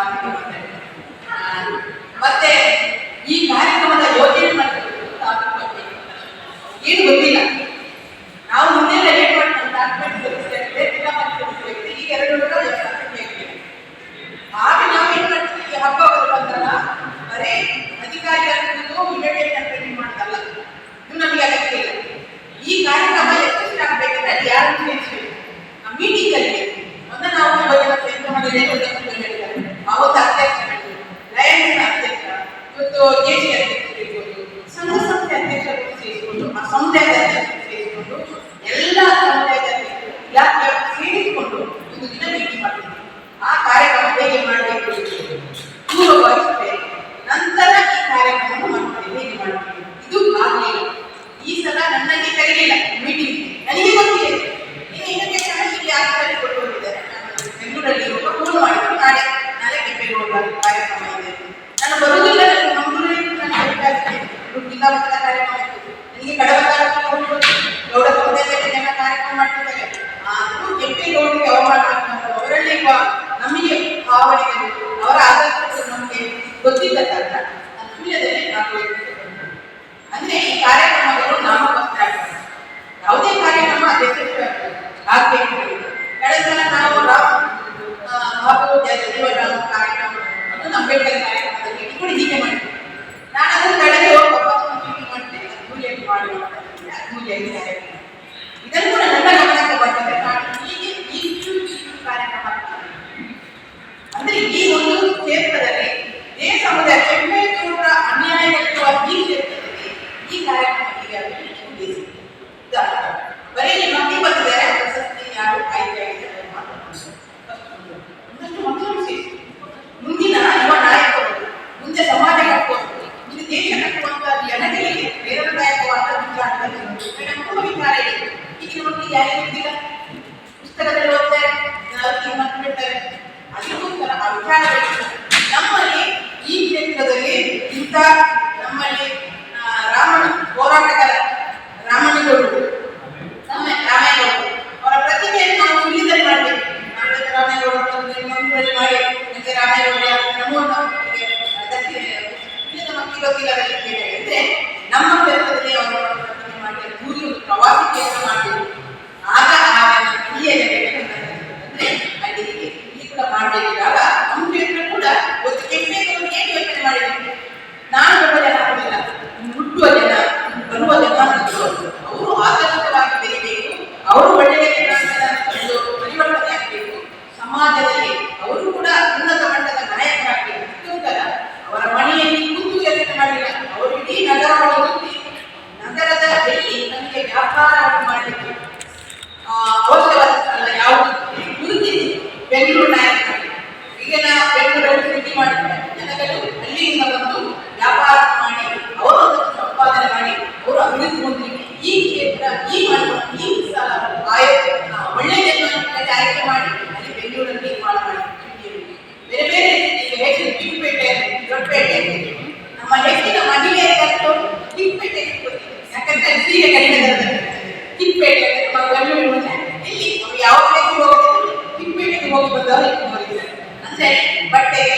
ಮಾತಿಗೆ ಬಂದೆ. ಮತ್ತೆ ಈ ಕಾರ್ಯಕ್ರಮದ ಯೋಜನೆ ಮಾಡಿದ್ರು ಏನು ಗೊತ್ತಿಲ್ಲ. ನಾವು ಮುಂದೆಲ್ಲ ಏನ್ ಮಾಡ್ತೀವಿ, ಈಗ 2 ಆಗ ನಾವು ಏನ್ ಮಾಡ್ತೀವಿ, ಈ ಹಬ್ಬ ಬಂದಲ್ಲ ಬರೇ ಅಧಿಕಾರಿಗಳು ಇನ್ವಿಟೇಷನ್ ಟ್ರೈನಿಂಗ್ ಮಾಡೋದಲ್ಲ, ಇದು ನಮಗೆ ಅಗತ್ಯ ಇಲ್ಲ. ಈ ಕಾರ್ಯಕ್ರಮ ಯಶಸ್ವಿ ಆಗ್ಬೇಕಂದ್ರೆ ಅದು ಯಾರು ಸೇರಿಸಬೇಕು, ಮೀಟಿಂಗ್ ಅಲ್ಲಿ ಮೊದಲು ನಾವು ಪ್ರಯತ್ನ ಮಾಡಿದ್ರೆ ಹೇಳ್ತಾರೆ ಅವತ್ತು ಅಧ್ಯಕ್ಷ ಲಯನ್ಸ್ ಅಧ್ಯಕ್ಷ, ಇವತ್ತು ಜೆಸಿ ಅಧ್ಯಕ್ಷರು ಇರ್ಬೋದು, ಸಂಘ ಸಂಸ್ಥೆ ಅಧ್ಯಕ್ಷರು ಸೇರಿಸಿಕೊಂಡು ಆ ಸಮುದಾಯದ ಅಧ್ಯಕ್ಷರು ಸೇರಿಸಿಕೊಂಡು ಎಲ್ಲ ಸಮುದಾಯದ ಇಲಾಖೆಯನ್ನು ಸೇರಿಸಿಕೊಂಡು ಒಂದು ದಿನ ಮೀಟಿಂಗ್ ಮಾಡ್ತೀವಿ. ಆ ಕಾರ್ಯಕ್ರಮ ಹೇಗೆ ಮಾಡಬೇಕು ಪೂರ್ವಭಾವಿಸುತ್ತೆ, ನಂತರ ಈ ಕಾರ್ಯಕ್ರಮವನ್ನು ಮಾಡ್ತೀವಿ, ಹೇಗೆ ಮಾಡ್ತೀವಿ ಇದು ಆಗಲಿಲ್ಲ. ಈ ಸಲ ನನ್ನಲ್ಲಿ ಕರೀಲಿಲ್ಲ ಮೀಟಿಂಗ್, ನನಗೆ ಗೊತ್ತಿದೆ ಇನ್ವಿಟೇಷನ್ ಇಲ್ಲಿ ಆಗಿ ಕೊಟ್ಟಿದ್ದಾರೆ. ಬೆಂಗಳೂರಲ್ಲಿ ಫೋನ್ ಮಾಡಿದ್ರು, ನಾಳೆ ಕೆಂಪೇಗೌಡ ಕಾರ್ಯಕ್ರಮ ಇದೆ, ನಾನು ಬರುವುದಿಲ್ಲ, ಮಂಗಳೂರಲ್ಲಿ ಜಿಲ್ಲಾ ಮಟ್ಟದ ಕಾರ್ಯಕ್ರಮ ಇತ್ತು, ನನಗೆ ಗೌಡ ಸಮುದಾಯದಲ್ಲಿ ಜನ ಕಾರ್ಯಕ್ರಮ ಮಾಡ್ತಿದ್ದಾರೆ. ಆದರೂ ಕೆಂಪೇಗೌಡರಿಗೆ ಅವಮಾನ ಅವರಲ್ಲಿ ನಮಗೆ ಭಾವನೆಗಳು ಅವರ ಆದರ್ಶಗಳು ನಮಗೆ ಗೊತ್ತಿದ್ದ ಕಾರಣ ಮೂಲದಲ್ಲಿ ಅಂದ್ರೆ ಈ ಕಾರ್ಯಕ್ರಮಗಳು ನಾಮಮಾತ್ರ ಆಗ್ತದೆ. ಯಾವುದೇ ಕಾರ್ಯಕ್ರಮ ಯಶಸ್ವಿ ಆಗ್ಬೇಕು. ಕಳೆದ ಸಲ ನಾವು ಬಾಬು ಜೀವನ ಕಾರ್ಯಕ್ರಮ ಮತ್ತು ಅಂಬೇಡ್ಕರ್ ಕಾರ್ಯಕ್ರಮದಲ್ಲಿ ಕೂಡ ಹೀಗೆ ಮಾಡಿದ್ವಿ. ನಾನು ಅದನ್ನು ಕಳೆದು ಮಾಡ್ತೇನೆ, ಅದ್ಭುರಿಯಾಗಿ ಮಾಡುವ ಅದ್ಭುರಿಯಾಗಿ ಕಾರ್ಯಕ್ರಮ ಇದನ್ನು ಕೂಡ ನನ್ನ ಗಮನಕ್ಕೆ ಬರ್ತದೆ. ಹೀಗೆ ಈ ಕಾರ್ಯಕ್ರಮ ಅಂದ್ರೆ ಈ ಒಂದು ಕ್ಷೇತ್ರದಲ್ಲಿ ದೇಶ ಸಮುದಾಯ ಕೆಂಪೇಗೌಡರ ಅನ್ಯಾಯಗಳಿರುವ ಈ ಕ್ಷೇತ್ರದಲ್ಲಿ ಈ ಕಾರ್ಯಕ್ರಮ ಹೀಗೆ ಬರೀ ನಮಗೆ ಬಂದಿದ್ದಾರೆ ಪ್ರಶಸ್ತಿ ಯಾರು ಆಯ್ಕೆಯಾಗಿದ್ದಾರೆ ಮುಂದಿನ ಯುವ ನಾಯಕರು ಮುಂದೆ ಸಮಾಜ ಕಟ್ಟುವುದು, ಮುಂದೆ ದೇಶ ಕಟ್ಟುವಂತಹ ಜನಗಳಿಗೆ ಪ್ರೇರಣಾದಾಯಕವಾದ ವಿಚಾರದಲ್ಲಿ ವಿಚಾರ ಇದೆ. ಈಗಿನ ಮಕ್ಕಳಿಗೆ ಯಾರಿಗೆ ಗೊತ್ತಿಲ್ಲ, ಪುಸ್ತಕದಲ್ಲಿ ಓದ್ತಾರೆ, ಮಕ್ಕಳು ಬಿಡ್ತಾರೆ. ಅದಕ್ಕೋಸ್ಕರ ಆ ವಿಚಾರಗಳು ನಮ್ಮಲ್ಲಿ ಈ ಕ್ಷೇತ್ರದಲ್ಲಿ ಇಂಥ ನಮ್ಮಲ್ಲಿ ಹೋರಾಟಗಾರ ರಾಮನಗೌಡರು, ರಾಮೇಗೌಡರು ಅವರ ಪ್ರತಿಭೆಯನ್ನು ನಾವು ಸುಲಿದಲ್ಲಿ ಮಾಡಬೇಕು. ರಾಮೇಗೌಡರು ಮಂಗಳೂರಲ್ಲಿ ಮಾಡಿ ರಾಮೇಗೌಡ ಮಕ್ಕಳಿಗೆ ಗೊತ್ತಿಲ್ಲ ಅಂದ್ರೆ ನಮ್ಮ ಕ್ಷೇತ್ರದಲ್ಲಿ ಅವರು ಪ್ರತಿಭೆ ಮಾಡಿ ದೂರಿ ಪ್ರವಾಸಿ ಕೇಂದ್ರ ಮಾಡಬೇಕು. ಆಗ ಇಲ್ಲಿಯ ಅಂದ್ರೆ ಇಲ್ಲಿ ಕೂಡ ಮಾಡಬೇಕಿದ್ದಾಗ ನಮ್ಮ ಕ್ಷೇತ್ರ ಕೂಡ ಒಂದು ಕೆಂಪೇಗೌಡರಿಗೆ ಏನು ಯೋಚನೆ ಮಾಡಿದ್ರು, ನಾನು ಒಬ್ಬ ಜನ ಆಗುದಿಲ್ಲ, ಹುಟ್ಟುವ ಜನ ಬರುವ ಜನ ಅವರು ಆಕರ್ಷಕವಾಗಿ ಬೆಳಿಬೇಕು, ಅವರು ಒಳ್ಳೆಯ ಪರಿವರ್ತನೆ ಆಗಬೇಕು, ಸಮಾಜದಲ್ಲಿ ಅವರು ಕೂಡ ಉನ್ನತ ಮಟ್ಟದ ನಾಯಕರಾಗಬೇಕು. ಅದಕ್ಕೋಸ್ಕರ ಅವರ ಮನೆಯಲ್ಲಿ ಕೂತು ಯೋಚನೆ ಮಾಡಿಲ್ಲ, ಅವರು ಇಡೀ ನಗರವನ್ನು ನಗರದಲ್ಲಿ ನಮಗೆ ವ್ಯಾಪಾರ ಮಾಡಲಿಕ್ಕೆ ಅವಶ್ಯವಾದ ಯಾವುದು ಗುರುತಿಸಿ ಬೆಂಗಳೂರು ನಾಯಕ ಈಗಿನ ಬೆಂಗಳೂರಲ್ಲಿ ಭೇಟಿ ಮಾಡಿದ್ದಾರೆ. ಜನಗಳು ಹಳ್ಳಿಯಿಂದ ಬಂದು ವ್ಯಾಪಾರ ಮಾಡಿ ಅವರು ಸಂಪಾದನೆ ಮಾಡಿ ಅವರು ಅಭಿವೃದ್ಧಿ ಹೊಂದಲಿಕ್ಕೆ ಈ ಕ್ಷೇತ್ರ ಈ ಸಲ ಒಳ್ಳೆಯ ಜನರನ್ನು ಆಯ್ಕೆ ಮಾಡಿ ಅಲ್ಲಿ ಬೆಂಗಳೂರಲ್ಲಿ ನಿರ್ಮಾಣ ಮಾಡಿ ಬೇರೆ ಬೇರೆ ಈಗ ಹೆಚ್ಚಿನ ಚಿಕ್ಕಪೇಟೆ ದೊಡ್ಡಪೇಟೆ ನಮ್ಮ ಹೆಚ್ಚಿನ ಮಹಿಳೆಯರಿಗಂತೂ ಚಿಕ್ಕಪೇಟೆ ಯಾಕಂದ್ರೆ ಸೀರೆ ಕಡಿಮೆ ಚಿಕ್ಕಪೇಟೆ ಇಲ್ಲಿ ಯಾವ ಪ್ಲೇಸಿಗೆ ಹೋಗಿದ್ರು ಚಿಕ್ಕಪೇಟೆಗೆ ಹೋಗಿ ಬಂದವರು ನೋಡಿದ್ದಾರೆ. ಅಂದ್ರೆ ಬಟ್ಟೆಗೆ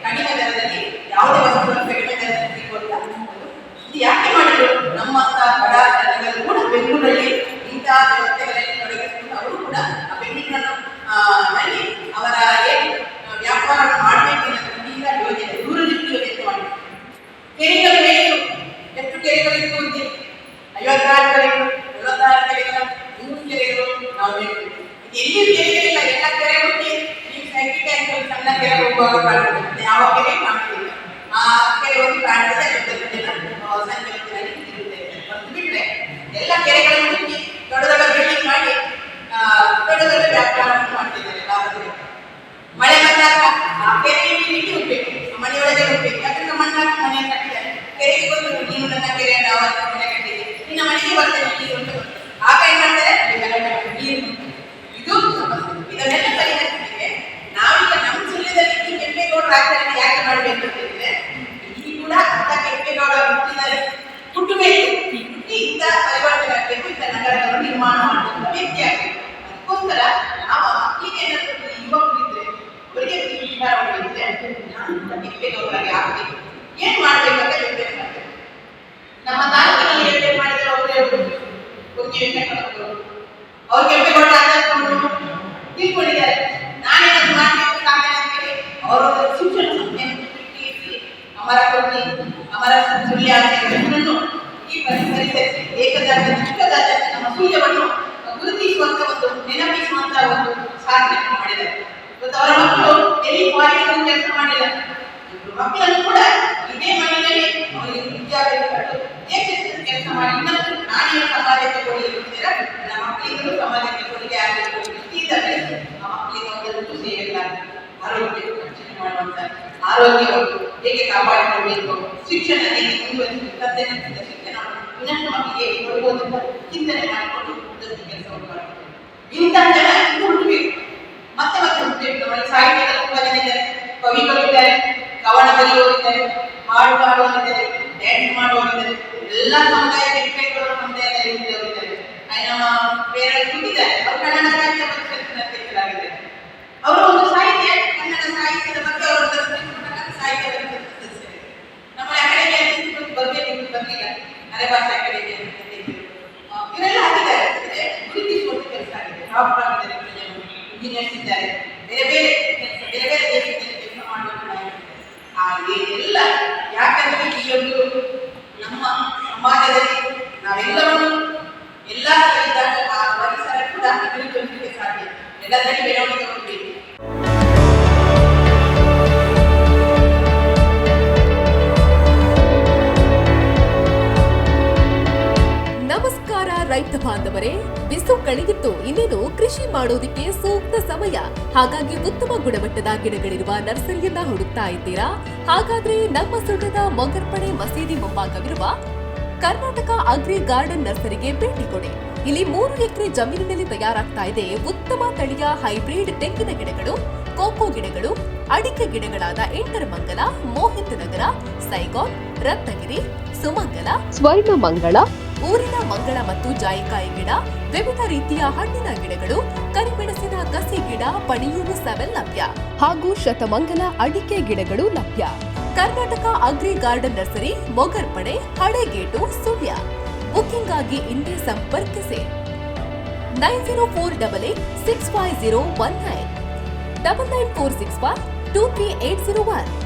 ಕಡಿಮೆ ದರದಲ್ಲಿ ಯಾವುದೇ ವಸ್ತುವನ್ನು ಕಡಿಮೆ ದರದಲ್ಲಿ ಸಿಗುವಂತ ಇದು ಯಾಕೆ ಮಾಡಿದ್ರು? ನಮ್ಮಂತ ಬಡ ಜನಗಳು ಕೂಡ ಬೆಂಗಳೂರಲ್ಲಿ ಇಂತಹ ವ್ಯವಸ್ಥೆಗಳಲ್ಲಿ ತೊಡಗಿಸಿಕೊಂಡು ಅವರು ಕೂಡ ಆ ಬೆಂಗಳೂರನ್ನು ಅವರ ವ್ಯಾಪಾರ ಮಾಡಬೇಕು ಅನ್ನೋದ್ರಿಂದ ಯೋಜನೆ ದೂರದೃಷ್ಟಿ ಯೋಜನೆ ಮಾಡಿ ಕೆರೆಗಳು ಹೇಳಿದ್ರು. ಎಷ್ಟು ಕೆರೆಗಳಿತ್ತು ಅಂತ 56 ಕೆರೆಗಳು 46 ಕೆರೆಗಳು 100 ಕೆರೆಗಳು ನಾವು ಹೇಳ್ತೀವಿ. ಎಲ್ಲಿ ಕೆರೆಗಳಿಲ್ಲ, ಎಲ್ಲ ಕೆರೆ ಹುಟ್ಟಿ ನೀವು ಸೈಕಲ್ ಟ್ಯಾಂಕ್ ಸಣ್ಣ ಕೆರೆ ಹೋಗುವಾಗ ಕಾಣ್ತದೆ, ಯಾವ ಕೆರೆ ಕಾಣ್ತಿಲ್ಲ. ಆ ಕೆರೆ ಒಂದು ಕಾಣ್ತದೆ ಸಂಜೆ ಬಿಟ್ರೆ ಎಲ್ಲ ಕೆರೆಗಳನ್ನು ಹುಟ್ಟಿ ದೊಡ್ಡ ದೊಡ್ಡ ಬಿಲ್ಡಿಂಗ್ ಮಾಡಿ ದೊಡ್ಡ ದೊಡ್ಡ ವ್ಯಾಪಾರ ಮಾಡ್ತಿದ್ದಾರೆ ಲಾಭದಲ್ಲಿ. ಮಳೆ ಬಂದಾಗ ಆ ಕೆರೆಗೆ ನೀರು ಹೋಗ್ಬೇಕು, ಮನೆಯೊಳಗೆ ಹೋಗ್ಬೇಕು. ಯಾಕಂದ್ರೆ ಮಣ್ಣಾಕಿ ಮನೆಯನ್ನು ಕಟ್ಟಿದ್ದಾರೆ, ಕೆರೆಗೆ ಬಂದು ನೀನು ನನ್ನ ಕೆರೆಯನ್ನು ಮನೆ ಕಟ್ಟಿದೆ, ನಿನ್ನ ಮನೆಗೆ ಬರ್ತೇನೆ ನೀರು ಅಂತ ಆಗ ಏನ್ ಮಾಡ್ತಾರೆ ನೀರು. ಇದು ಇದನ್ನೆಲ್ಲ ಪರಿಹರಿಸಲಿಕ್ಕೆ ನಾವೀಗ ನಮ್ಮ ಜಿಲ್ಲೆದಲ್ಲಿ ಈ ಕೆಂಪೇಗೌಡರ ಆಚರಣೆ ಯಾಕೆ ಮಾಡಬೇಕು ಅಂತ ಹೇಳಿದ್ರೆ, ಇಲ್ಲಿ ಕೂಡ ಅಂತ ಕೆಂಪೇಗೌಡ ಹುಟ್ಟಬೇಕು, ಹುಟ್ಟಿ ಇಂಥ ಪರಿವರ್ತನೆ ಆಗಬೇಕು, ಇಂಥ ನಗರಗಳನ್ನು ನಿರ್ಮಾಣ ಮಾಡಬೇಕು, ವ್ಯಕ್ತಿ ಆಗಬೇಕು. ಅದಕ್ಕೋಸ್ಕರ ನಾವು ಮಕ್ಕಳಿಗೆ ಏನಾದ್ರು ಯುವಕರಿದ್ರೆ ಅವರಿಗೆ ವಿಚಾರ ಮಾಡಿದ್ರೆ ನಾನು ನಿಪ್ಪೆಗೊಬ್ಬರಾಗಿ ಆಗ್ಬೇಕು. ಏನ್ ಮಾಡ್ಬೇಕಂತ ಯೋಚನೆ ಮಾಡ್ಬೇಕು. ನಮ್ಮ ತಾಲೂಕಿನಲ್ಲಿ ಯೋಚನೆ ಮಾಡಿದ್ರೆ ಒಬ್ಬರೇ ಕುರ್ಚಿ ವೆಂಕಟರಮಣರು ಅವ್ರು ಕೆಂಪೇಗೌಡರ ಆಚರಿಸಿಕೊಂಡು ತಿಳ್ಕೊಂಡಿದ್ದಾರೆ. ನಾನೇನಾದ್ರು ಮಾಡಬೇಕು ಸಾಧನೆ ಅಂತೇಳಿ ಅವರವರ ಶಿಕ್ಷಣ ಸಂಸ್ಥೆಯನ್ನು ಸೃಷ್ಟಿಸಿ ಅಮರಕೋಟಿ ಅಮರ ಸುಳ್ಯ ಹೆಸರನ್ನು ಈ ಪರಿಸರಿಸಿ ಏಕಜಾತ ಚಿಕ್ಕಜಾತ ನಮ್ಮ ಸೂರ್ಯವನ್ನು ಗುರುತಿಸುವಂತ ಒಂದು ನೆನಪಿಸುವಂತ ಒಂದು ಸಾಧನೆ ಮಾಡಿದ್ದಾರೆ. ಇವತ್ತು ಅವರ ಮಕ್ಕಳು ಎಲ್ಲಿ ಫಾರಿನ್ ಕೆಲಸ ಮಾಡಿಲ್ಲ. ಮಕ್ಕಳನ್ನು ಕೂಡ ಇದೇ ಮನೆಯಲ್ಲಿ ಅವರಿಗೆ ವಿದ್ಯಾಭ್ಯಾಸ ಪಟ್ಟು ದೇಶದ ಕೆಲಸ ಮಾಡಿ ಇನ್ನೊಂದು ನಾನೇ ಸಮಾಜಕ್ಕೆ ಕೊಡುಗೆ ಕೊಡ್ತೀರಾ, ನನ್ನ ಮಕ್ಕಳಿಗೂ ಸಮಾಜಕ್ಕೆ ಕೊಡುಗೆ ಆಗಬೇಕು ದೃಷ್ಟಿಯಿಂದಲೇ ಆ ಮಕ್ಕಳಿಗೆ ಒಂದಷ್ಟು ಸೇವೆಗಳ ಆರೋಗ್ಯ ರಕ್ಷಣೆ ಮಾಡುವಂತ ಆರೋಗ್ಯವನ್ನು ಹೇಗೆ ಕಾಪಾಡಿಕೊಳ್ಳಬೇಕು, ಶಿಕ್ಷಣ ಹೇಗೆ ಮುಂದುವರಿಸಬೇಕು, ತಂದೆ ಶಿಕ್ಷಣ ಇನ್ನಷ್ಟು ಮಕ್ಕಳಿಗೆ ಕೊಡುವುದು ಚಿಂತನೆ ಮಾಡಿಕೊಂಡು ಮುಂದಕ್ಕೆ ಕೆಲಸವನ್ನು ಮಾಡಬೇಕು. ಇಂತಹ ಜನ ಹುಟ್ಟಬೇಕು, ಮತ್ತೆ ಮತ್ತೆ ಹುಟ್ಟಬೇಕು. ನಮ್ಮಲ್ಲಿ ಸಾಹಿತ್ಯದ ತುಂಬಾ ಜನ ಇದ್ದಾರೆ, ಕವಿಗಳಿದ್ದಾರೆ, ಕವನ ಬರೆಯುವವರಿದ್ದಾರೆ, ಹಾಡು ಮಾಡುವವರಿದ್ದಾರೆ, ಡ್ಯಾನ್ಸ್ ಮಾಡುವವರಿದ್ದಾರೆ, ಎಲ್ಲ ಸಮುದಾಯ ವ್ಯಕ್ತಿಗಳ ಸಮುದಾಯದಲ್ಲಿ ಇರುವವರಿದ್ದಾರೆ. ನಮ್ಮ ಬೇರೆ ದುಡ್ಡಿದ್ದಾರೆ, ಅವರು ಕನ್ನಡ ಸಾಹಿತ್ಯ ಪರಿಷತ್ತಿನ ಅಧ್ಯಕ್ಷರಾಗಿದ್ದಾರೆ. ಅವರು ಒಂದು ಸಾಹಿತ್ಯ ಕನ್ನಡ ಸಾಹಿತ್ಯದ ಬಗ್ಗೆ ಅವರು ಸಾಹಿತ್ಯ ಪರಿಷತ್ ಸದಸ್ಯರು. ನಮ್ಮಲ್ಲಿ ಅಕಾಡೆಮಿ ಬರಬೇಕು ಬಂದಿಲ್ಲ, ಅರೆಭಾಷೆ ಅಕಾಡೆಮಿ ಇವರೆಲ್ಲ ಆಗಿದ್ದಾರೆ. ಗುರುತಿಸುವಂತ ಕೆಲಸ ಆಗಿದೆ. ಡಾಕ್ಟರ್ ಆಗಿದ್ದಾರೆ, ಇಂಜಿನಿಯರ್ಸ್ ಇದ್ದಾರೆ, ಬೇರೆ ಬೇರೆ ಕೆಲಸ ಬೇರೆ ಬೇರೆ ದೇಶದಲ್ಲಿ ಕೆಲಸ ಮಾಡುವಂತ ಎಲ್ಲ. ಯಾಕಂದ್ರೆ ಈ ಒಂದು ನಮ್ಮ ಸಮಾಜದಲ್ಲಿ ನಾವೆಲ್ಲವನ್ನು ಎಲ್ಲ ಇದ್ದಾಗ ಆ ಪರಿಸರ ಕೂಡ ಅಭಿವೃದ್ಧಿಗೆ ಸಾಧ್ಯ. ಎಲ್ಲದರಲ್ಲಿ ಬೆಳವಣಿಗೆ ಹೊಂದಬೇಕು. ನಮಸ್ಕಾರ ರೈತ ಬಾಂಧವರೇ, ಬಿಸು ಕಳೆದಿತ್ತು, ಇನ್ನೇನು ಕೃಷಿ ಮಾಡೋದಕ್ಕೆ ಸೂಕ್ತ ಸಮಯ. ಹಾಗಾಗಿ ಉತ್ತಮ ಗುಣಮಟ್ಟದ ಗಿಡಗಳಿರುವ ನರ್ಸರಿಯನ್ನ ಹುಡುಕ್ತಾ ಇದ್ದೀರಾ? ಹಾಗಾದ್ರೆ ನಮ್ಮ ಸುಳ್ಳದ ಮೊಗರ್ಪಣೆ ಮಸೀದಿ ಮುಂಭಾಗವಿರುವ ಕರ್ನಾಟಕ ಅಗ್ರಿ ಗಾರ್ಡನ್ ನರ್ಸರಿಗೆ ಭೇಟಿ ಕೊಡಿ. ಇಲ್ಲಿ 3 ಎಕರೆ ಜಮೀನಿನಲ್ಲಿ ತಯಾರಾಗ್ತಾ ಇದೆ ಉತ್ತಮ ತಳಿಯ ಹೈಬ್ರಿಡ್ ತೆಂಗಿನ ಗಿಡಗಳು, ಕೋಕೋ ಗಿಡಗಳು, ಅಡಿಕೆ ಗಿಡಗಳಾದ ಎಂಟರಮಂಗಲ, ಮೋಹಿತ್ ನಗರ, ಸೈಗಾನ್, ರತ್ನಗಿರಿ, ಸುಮಂಗಲ, ಸ್ವರ್ಣಮಂಗಳ, ಊರಿನ ಮಂಗಳ ಮತ್ತು ಜಾಯಿಕಾಯಿ ಗಿಡ, ವಿವಿಧ ರೀತಿಯ ಹಣ್ಣಿನ ಗಿಡಗಳು, ಕರಿಮೆಣಸಿನ ಕಸಿ ಗಿಡ, ಪಣಿಯೂರು 7 ಲಭ್ಯ ಹಾಗೂ ಶತಮಂಗಲ ಅಡಿಕೆ ಗಿಡಗಳು ಲಭ್ಯ. Karnataka agri garden nursery, Mogarpane, Halegate, Sullia. Booking ಆಗಿ ಇಂದೇ ಸಂಪರ್ಕಿಸಿ 9048865019 99461 23801.